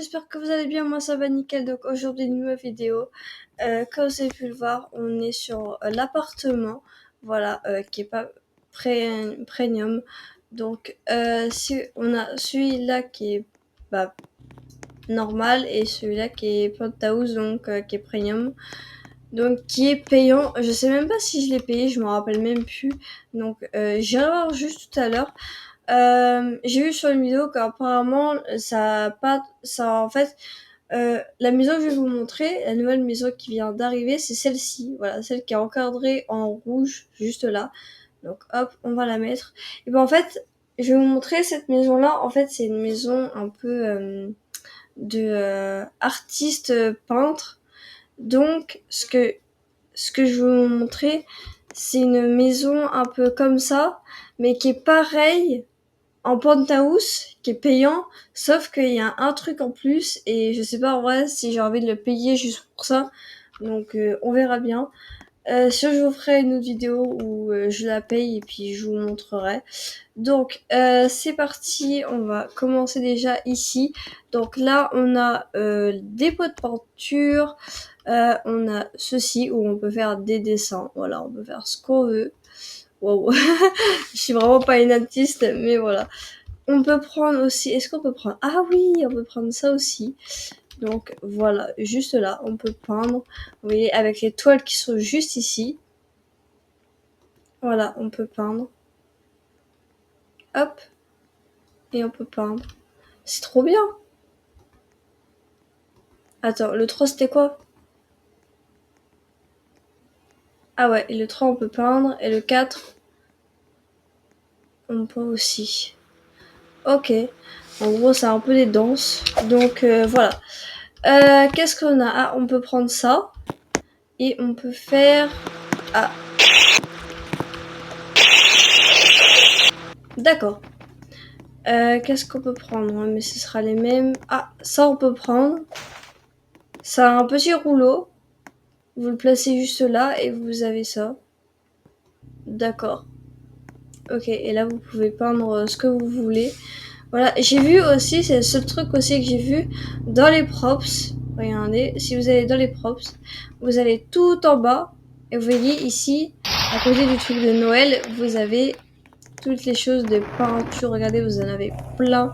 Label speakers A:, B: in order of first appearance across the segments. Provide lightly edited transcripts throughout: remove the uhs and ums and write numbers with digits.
A: j'espère que vous allez bien, moi ça va nickel. Donc aujourd'hui une nouvelle vidéo. Comme vous avez pu le voir, on est sur l'appartement, voilà, qui est pas premium. Donc si on a celui-là qui est bah, normal et celui-là qui est penthouse, donc qui est premium. Donc qui est payant, je sais même pas si je l'ai payé, je me rappelle même plus. Donc j'irai voir juste tout à l'heure. J'ai vu sur une vidéo qu'apparemment ça a pas, ça en fait, la maison que je vais vous montrer, la nouvelle maison qui vient d'arriver, c'est celle-ci, voilà, celle qui est encadrée en rouge juste là. Donc hop, on va la mettre. Et ben en fait, je vais vous montrer cette maison-là. En fait, c'est une maison un peu de artiste peintre. Donc ce que je vais vous montrer, c'est une maison un peu comme ça, mais qui est pareil en penthouse, qui est payant, sauf qu'il y a un truc en plus, et je sais pas en vrai si j'ai envie de le payer juste pour ça, donc on verra bien. Sinon je vous ferai une autre vidéo où je la paye et puis je vous montrerai. Donc c'est parti, on va commencer déjà ici. Donc là on a des pots de peinture, on a ceci où on peut faire des dessins, voilà, on peut faire ce qu'on veut. Wow. Je suis vraiment pas une artiste, mais voilà. On peut prendre aussi, est-ce qu'on peut prendre, ah oui, on peut prendre ça aussi. Donc voilà, juste là, on peut peindre. Vous voyez, avec les toiles qui sont juste ici. Voilà, on peut peindre. Hop. Et on peut peindre. C'est trop bien. Attends, le 3 c'était quoi? Ah ouais, et le 3 on peut peindre. Et le 4, on peut aussi. Ok. En gros, c'est un peu des danses. Donc voilà. Qu'est-ce qu'on a? Ah, on peut prendre ça. Et on peut faire... Ah. D'accord. Qu'est-ce qu'on peut prendre? Mais ce sera les mêmes. Ah, ça on peut prendre. Ça a un petit rouleau. Vous le placez juste là et vous avez ça. D'accord. Ok, et là vous pouvez peindre ce que vous voulez. Voilà, j'ai vu aussi, c'est le seul truc aussi que j'ai vu dans les props. Regardez, si vous allez dans les props, vous allez tout en bas et vous voyez ici, à côté du truc de Noël, vous avez toutes les choses de peinture. Regardez, vous en avez plein.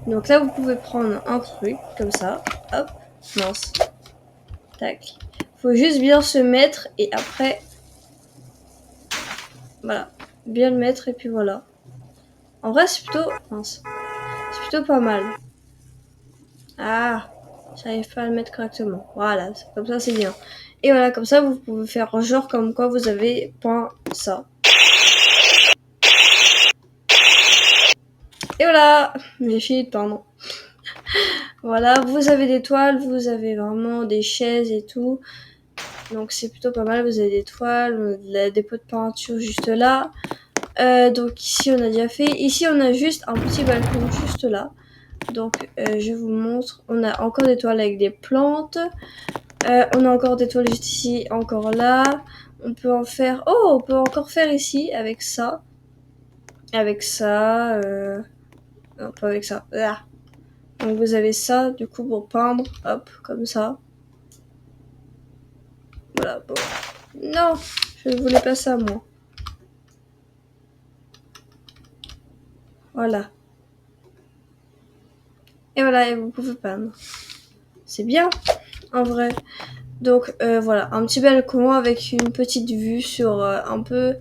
A: Donc là, vous pouvez prendre un truc comme ça. Hop, mince. Tac. Faut juste bien se mettre et après, voilà, bien le mettre et puis voilà. En vrai, c'est plutôt, mince, c'est plutôt pas mal. Ah, j'arrive pas à le mettre correctement. Voilà, comme ça c'est bien. Et voilà, comme ça vous pouvez faire genre comme quoi vous avez peint ça. Et voilà, j'ai fini de peindre. Voilà, vous avez des toiles, vous avez vraiment des chaises et tout. Donc c'est plutôt pas mal, vous avez des toiles, des pots de peinture juste là. Donc ici on a déjà fait. Ici on a juste un petit balcon juste là. Donc je vous montre. On a encore des toiles avec des plantes. On a encore des toiles juste ici, encore là. On peut en faire... Oh, on peut encore faire ici avec ça. Avec ça. Non, pas avec ça. Ah. Donc vous avez ça, du coup, pour peindre. Hop, comme ça. Voilà, bon. Non, je ne voulais pas ça, moi. Voilà. Et voilà, et vous pouvez peindre. C'est bien, en vrai. Donc voilà, un petit balcon avec une petite vue sur un peu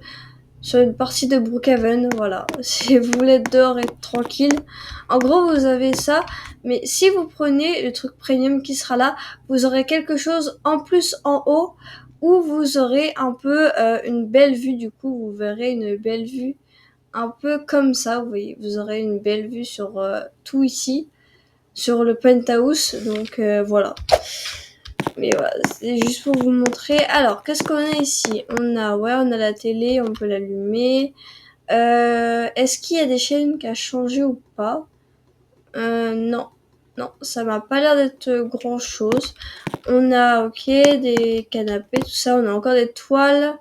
A: sur une partie de Brookhaven, voilà. Si vous voulez être dehors et être tranquille. En gros, vous avez ça, mais si vous prenez le truc premium qui sera là, vous aurez quelque chose en plus en haut où vous aurez un peu une belle vue. Du coup, vous verrez une belle vue un peu comme ça, vous voyez. Vous aurez une belle vue sur tout ici, sur le penthouse. Donc voilà. Mais voilà, c'est juste pour vous montrer. Alors, qu'est-ce qu'on a ici? On a la télé, on peut l'allumer. Est-ce qu'il y a des chaînes qui a changé ou pas? Non. Non, ça m'a pas l'air d'être grand chose. On a, ok, des canapés, tout ça. On a encore des toiles.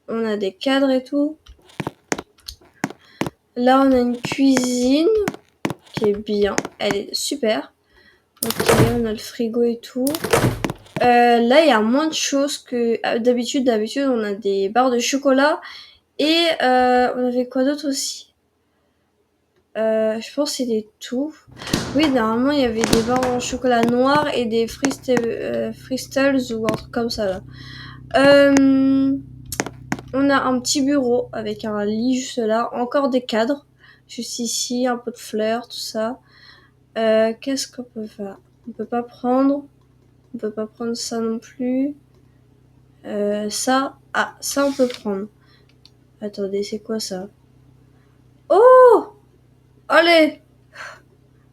A: On a des cadres et tout. Là, on a une cuisine qui est bien. Elle est super. Ok, on a le frigo et tout. Là, il y a moins de choses que d'habitude. D'habitude, on a des barres de chocolat. Et on avait quoi d'autre aussi? Je pense que c'était tout. Oui, normalement, il y avait des barres en chocolat noir et des Fristels ou un truc comme ça, là. On a un petit bureau avec un lit juste là. Encore des cadres. Juste ici, un peu de fleurs, tout ça. Qu'est-ce qu'on peut faire? On peut pas prendre. On peut pas prendre ça non plus. Ça. Ah, ça on peut prendre. Attendez, c'est quoi ça? Oh! Allez!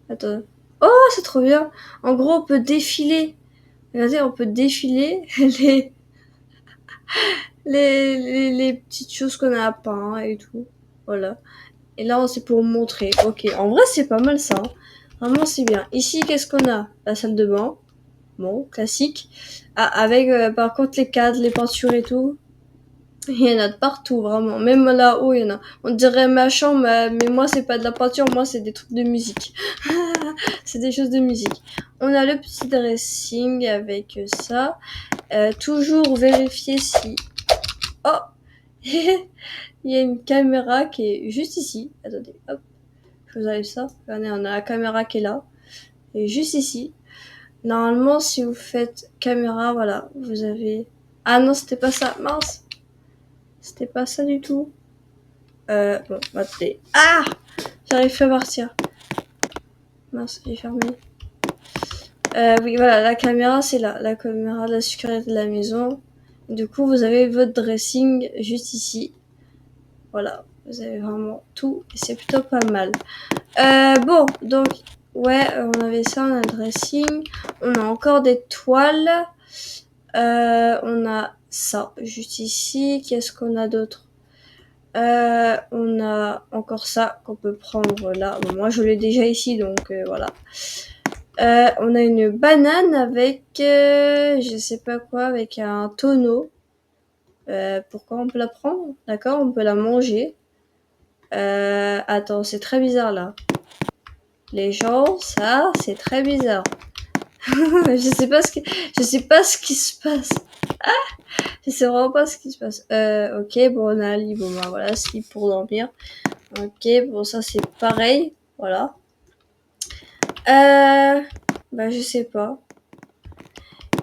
A: Attends. Oh, c'est trop bien! En gros, on peut défiler. Regardez, on peut défiler les, les petites choses qu'on a à peint et tout. Voilà. Et là, c'est pour montrer. Ok, en vrai, c'est pas mal ça. Hein. Vraiment, c'est bien. Ici, qu'est-ce qu'on a? La salle de bain. Bon, classique. Ah, avec, par contre, les cadres, les peintures et tout. Il y en a de partout, vraiment. Même là-haut, il y en a. On dirait ma chambre, mais moi, c'est pas de la peinture, moi, c'est des trucs de musique. C'est des choses de musique. On a le petit dressing avec ça. Toujours vérifier si... Oh! Il y a une caméra qui est juste ici. Attendez, hop. Je vous enlève ça. Regardez, on a la caméra qui est là. Et juste ici. Normalement, si vous faites caméra, voilà, vous avez... Ah non, c'était pas ça. Mince! C'était pas ça du tout. Bon, attendez. Ah! J'arrive pas à partir. Mince, j'ai fermé. Oui, voilà, la caméra, c'est là. La caméra de la sécurité de la maison. Du coup, vous avez votre dressing juste ici. Voilà, vous avez vraiment tout. Et c'est plutôt pas mal. Bon, donc, ouais, on avait ça, on a le dressing. On a encore des toiles. On a ça, juste ici. Qu'est-ce qu'on a d'autre? On a encore ça qu'on peut prendre là. Bon, moi, je l'ai déjà ici, donc voilà. On a une banane avec, je sais pas quoi, avec un tonneau. Pourquoi on peut la prendre? D'accord, on peut la manger. Attends, c'est très bizarre là. Les gens, ça, c'est très bizarre. je sais pas ce qui se passe. Je sais vraiment pas ce qui se passe. Ok, bon, on a un lit. Bon, bah voilà, ce lit pour dormir. Ok, bon, ça c'est pareil. Voilà. Bah, je sais pas.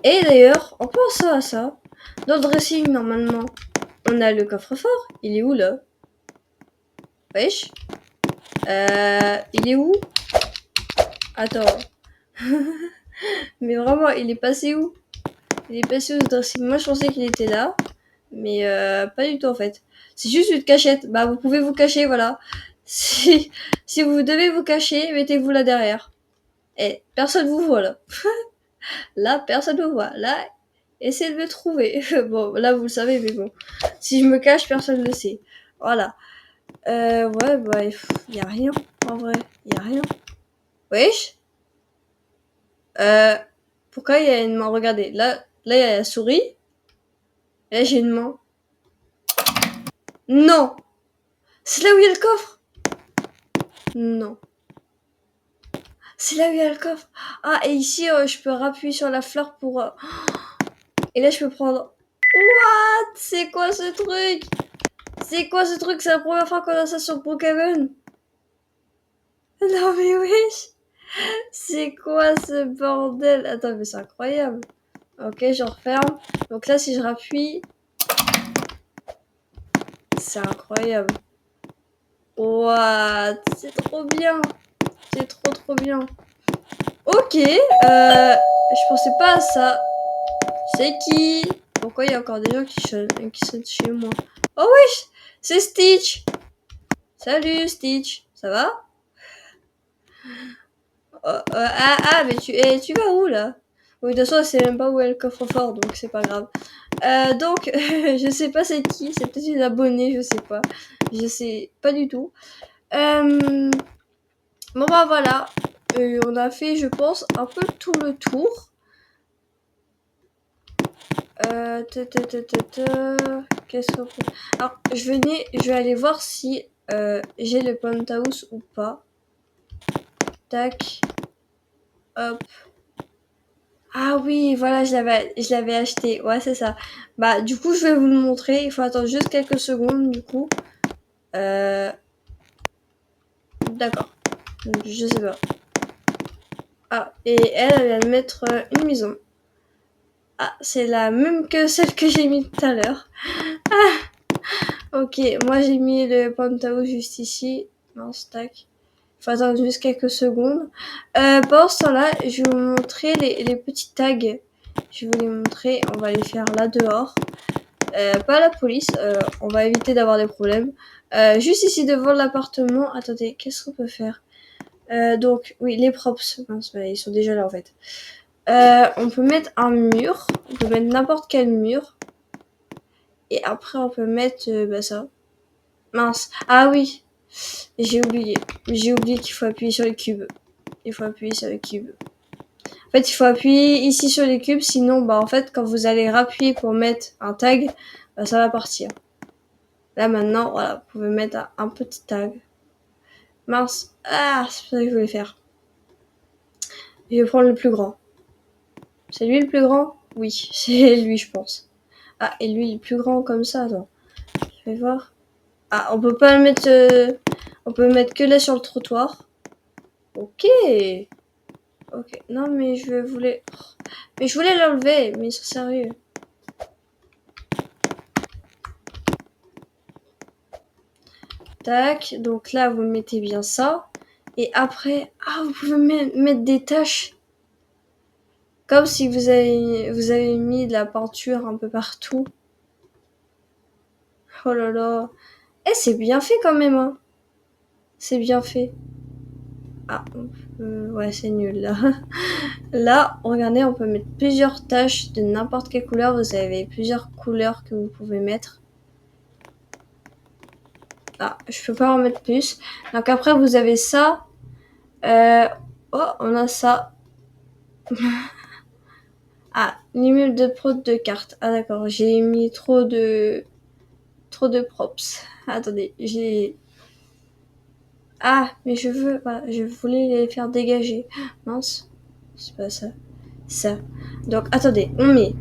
A: Et d'ailleurs, en pensant à ça, dans le dressing, normalement, on a le coffre-fort. Il est où, là? Wesh. Il est où? Attends. Mais vraiment, il est passé où? Il est passé où, ce dressing? Moi, je pensais qu'il était là. Mais pas du tout, en fait. C'est juste une cachette. Bah, vous pouvez vous cacher, voilà. Si vous devez vous cacher, mettez-vous là derrière. Et personne vous voit, là. Là, personne me voit. Là, essayez de me trouver. Bon, là, vous le savez, mais bon. Si je me cache, personne ne le sait. Voilà. Ouais, bah, y a rien, en vrai. Y a rien. Wesh. Euh, Pourquoi il y a une main? Regardez, là, il y a la souris. Et là, j'ai une main. Non. C'est là où il y a le coffre. Non. C'est là où il y a le coffre. Ah, et ici, je peux appuyer sur la fleur pour... Et là, je peux prendre... What? C'est quoi ce truc? C'est quoi ce truc? C'est la première fois qu'on a ça sur Brookhaven. Non mais wesh. C'est quoi ce bordel? Attends, mais c'est incroyable. Ok, je referme. Donc là, si je rappuie... C'est incroyable. What? C'est trop bien. C'est trop bien. Ok, je pensais pas à ça. C'est qui? Pourquoi il y a encore des gens qui sonnent chez moi? Oh wesh! C'est Stitch! Salut Stitch! Ça va? Mais tu vas où là? Oui, de toute façon, elle sait même pas où est le coffre-fort, donc c'est pas grave. Donc, je sais pas c'est qui, c'est peut-être une abonnée, je sais pas. Je sais pas du tout. Bon bah voilà, on a fait, je pense, un peu tout le tour. Qu'est-ce qu'on peut... Alors, je vais aller voir si j'ai le penthouse ou pas. Tac. Hop. Ah oui, voilà, je l'avais acheté. Ouais, c'est ça. Bah, du coup, je vais vous le montrer. Il faut attendre juste quelques secondes, du coup. Euh... D'accord. Je sais pas. Ah, et elle vient de mettre une maison. Ah, c'est la même que celle que j'ai mis tout à l'heure. Ok, moi j'ai mis le penthouse juste ici. Mince, tac. Il faut attendre juste quelques secondes. Pendant ce temps-là, je vais vous montrer les petits tags. Je vais vous les montrer. On va les faire là dehors. Pas la police. On va éviter d'avoir des problèmes. Juste ici devant l'appartement. Attendez, qu'est-ce qu'on peut faire? Donc, oui, les props. Mince, bah, ils sont déjà là en fait. On peut mettre un mur. On peut mettre n'importe quel mur. Et après, on peut mettre bah, ça. Mince. Ah oui. J'ai oublié. J'ai oublié qu'il faut appuyer sur les cubes. Il faut appuyer sur les cubes. En fait, il faut appuyer ici sur les cubes. Sinon, bah, en fait, quand vous allez rappuyer pour mettre un tag, bah, ça va partir. Là, maintenant, voilà. Vous pouvez mettre un petit tag. Mince. Ah, c'est ça que je voulais faire. Je vais prendre le plus grand. C'est lui le plus grand? Oui, c'est lui, je pense. Ah, et lui, il est plus grand comme ça, attends. Je vais voir. Ah, on peut pas le mettre... on peut le mettre que là sur le trottoir. Ok. Ok. Non, mais je voulais... Mais je voulais l'enlever, mais c'est sérieux. Tac. Donc là, vous mettez bien ça. Et après... Ah, vous pouvez mettre des taches. Comme si vous avez mis de la peinture un peu partout. Oh là là. Eh, c'est bien fait quand même, hein. C'est bien fait. Ah, ouais, c'est nul là. Là, regardez, on peut mettre plusieurs taches de n'importe quelle couleur. Vous avez plusieurs couleurs que vous pouvez mettre. Ah, je peux pas en mettre plus. Donc après, vous avez ça. Oh, on a ça. Ah, l'immeuble de prod de cartes. Ah d'accord, j'ai mis trop de props. Attendez, j'ai... Ah, mais je voulais les faire dégager. Mince, c'est pas ça. Ça. Donc, attendez, on met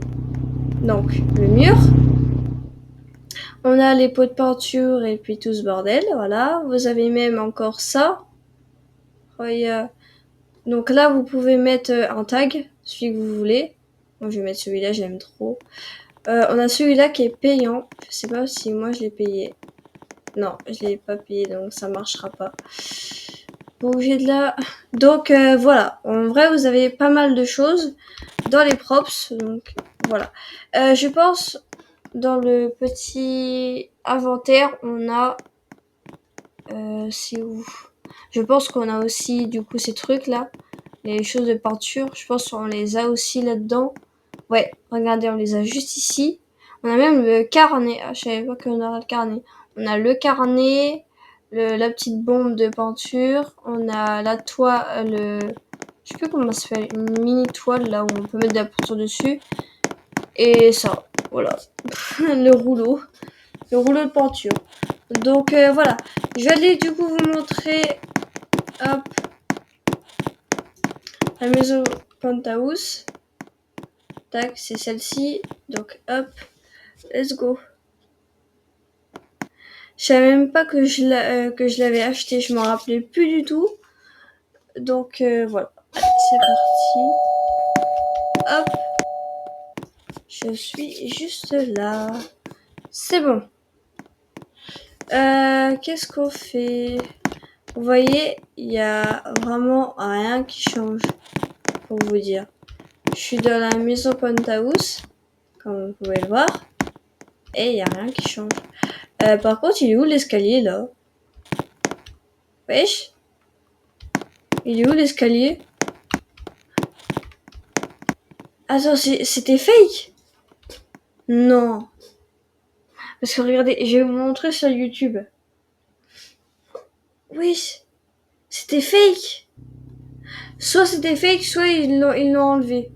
A: donc le mur. On a les pots de peinture et puis tout ce bordel, voilà. Vous avez même encore ça. Regarde. Donc là, vous pouvez mettre un tag, celui que vous voulez. Moi, je vais mettre celui-là, j'aime trop. On a celui-là qui est payant. Je sais pas si moi je l'ai payé. Non, je l'ai pas payé, donc ça marchera pas. Bouger de là. Donc voilà. En vrai, vous avez pas mal de choses dans les props. Donc voilà. Je pense dans le petit inventaire, on a... c'est où? Je pense qu'on a aussi du coup ces trucs là. Les choses de peinture. Je pense qu'on les a aussi là-dedans. Ouais, regardez, on les a juste ici. On a même le carnet. Ah, je savais pas qu'on aurait le carnet. On a le carnet, la petite bombe de peinture. On a la toile, je sais plus comment ça s'appelle, une mini toile là où on peut mettre de la peinture dessus. Et ça, voilà. Le rouleau de peinture. Donc voilà. Je vais aller du coup vous montrer, hop, la maison penthouse. Tac, c'est celle-ci. Donc hop, let's go. Je savais même pas que je l'avais acheté, je m'en rappelais plus du tout. Donc voilà, c'est parti. Hop, je suis juste là. C'est bon. Qu'est-ce qu'on fait? Vous voyez, il y a vraiment rien qui change, pour vous dire. Je suis dans la maison penthouse, comme vous pouvez le voir, et il y a rien qui change. Par contre, il est où l'escalier là? Wesh? Il est où l'escalier? Attends, c'était fake? Non. Parce que regardez, je vais vous montrer sur YouTube. Oui, c'était fake. Soit c'était fake, soit ils l'ont enlevé.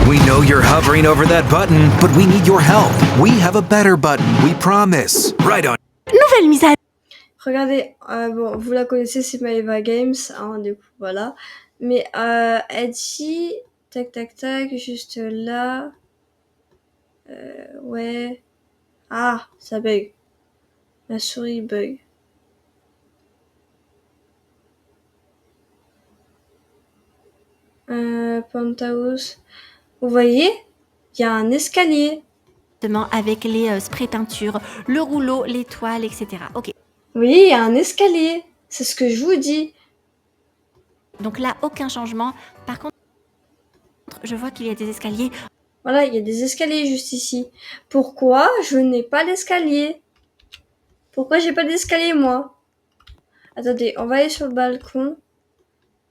B: We know you're hovering over that button, but we need your help. We have a better button, we promise. Right on.
C: Nouvelle mise à...
A: Regardez, bon, vous la connaissez, c'est Maeva Games, hein, du coup, voilà. Mais elle dit... Tac, tac, tac, juste là. Ouais. Ah, ça bug. Ma souris bug. Penthouse. Vous voyez? Il y a un escalier.
C: Avec les sprays teinture, le rouleau, les toiles, etc. Ok.
A: Oui, il y a un escalier. C'est ce que je vous dis.
C: Donc là, aucun changement. Par contre, je vois qu'il y a des escaliers.
A: Voilà, il y a des escaliers juste ici. Pourquoi je n'ai pas l'escalier? Pourquoi j'ai pas d'escalier, moi? Attendez, on va aller sur le balcon.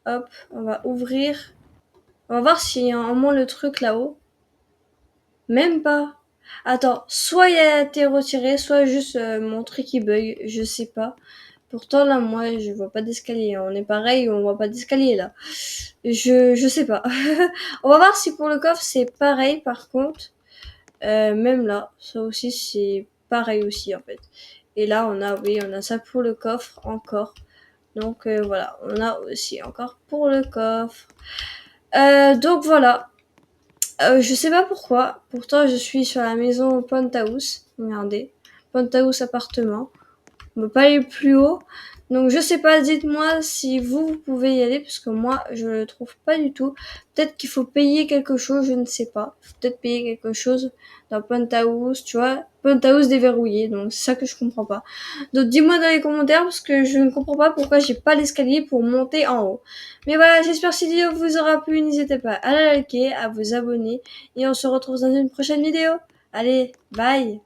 A: Hop, on va ouvrir. On va voir s'il y a au moins le truc là-haut. Même pas. Attends, soit il a été retiré, soit juste mon truc qui bug. Je sais pas. Pourtant, là, moi, je vois pas d'escalier. On est pareil, on voit pas d'escalier, là. Je sais pas. On va voir si pour le coffre, c'est pareil, par contre. Même là, ça aussi, c'est pareil aussi, en fait. Et là, on a ça pour le coffre, encore. Donc, voilà, on a aussi encore pour le coffre. Donc, voilà. Je sais pas pourquoi. Pourtant, je suis sur la maison Penthouse. Regardez. Penthouse appartement. On peut pas aller plus haut. Donc je sais pas, dites-moi si vous pouvez y aller, parce que moi je le trouve pas du tout. Peut-être qu'il faut payer quelque chose, je ne sais pas. Faut peut-être payer quelque chose dans Penthouse, tu vois. Penthouse déverrouillé, donc c'est ça que je comprends pas. Donc dis-moi dans les commentaires, parce que je ne comprends pas pourquoi j'ai pas l'escalier pour monter en haut. Mais voilà, j'espère que cette vidéo vous aura plu. N'hésitez pas à la liker, à vous abonner, et on se retrouve dans une prochaine vidéo. Allez, bye!